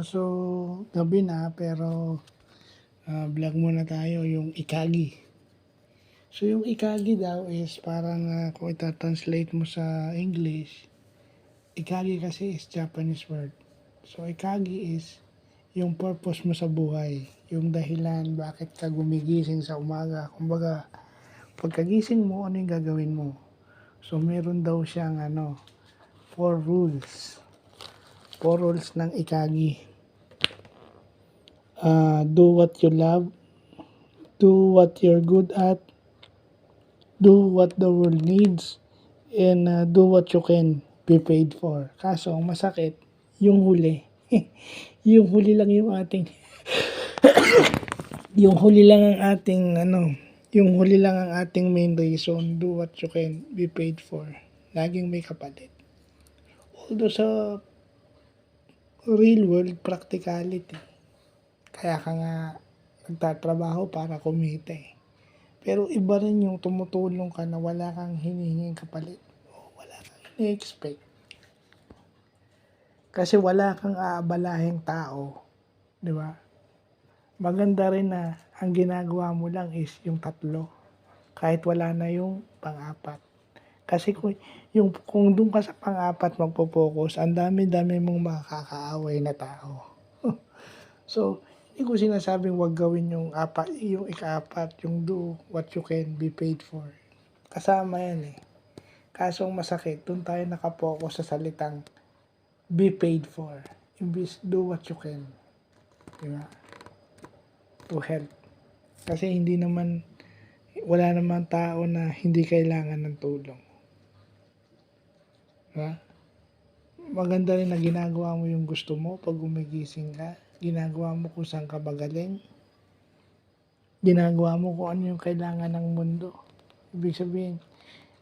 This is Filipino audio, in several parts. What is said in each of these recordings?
So gabi na pero vlog muna tayo yung Ikagi. So yung Ikagi daw is parang kung ita-translate mo sa English, Ikagi kasi is Japanese word. So Ikagi is yung purpose mo sa buhay, yung dahilan bakit ka gumigising sa umaga. Kumbaga, pagkagising mo, ano yung gagawin mo? So meron daw siyang 4 rules. 4 rules ng Ikagi. Do what you love, do what you're good at, do what the world needs, and do what you can be paid for. Kaso, ang masakit, yung huli. yung huli lang yung ating, yung huli lang ang ating, yung huli lang ang ating main reason, do what you can be paid for. Laging may kapalit. Although sa real world practicality, kaya ka nga nagtatrabaho para kumita eh. Pero iba rin yung tumutulong ka na wala kang hinihinging kapalit. O wala kang ini-expect. Kasi wala kang aabalahing tao. Di ba? Maganda rin na ang ginagawa mo lang is yung 3. Kahit wala na yung pang-4. Kasi kung doon ka sa pang-4 magpo-focus, ang dami-dami mong makakaaway na tao. So, hindi ko sinasabing wag gawin yung ika-4, yung do what you can be paid for. Kasama yan eh. Kaso masakit, doon tayo nakapokus sa salitang be paid for. Imbis do what you can. Diba? To help. Kasi wala naman tao na hindi kailangan ng tulong. Diba? Maganda rin na ginagawa mo yung gusto mo pag gumigising ka. Ginagawa mo kung saan ka magaling. Ginagawa mo kung ano yung kailangan ng mundo. Ibig sabihin,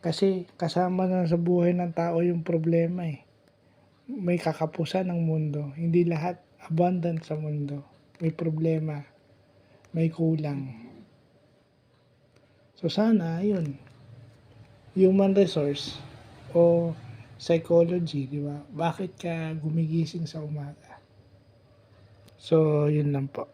kasi kasama na sa buhay ng tao yung problema eh. May kakapusan ng mundo. Hindi lahat abundant sa mundo. May problema. May kulang. So sana, yun. Human resource o psychology, di ba? Bakit ka gumigising sa umaga? So, yun lang po.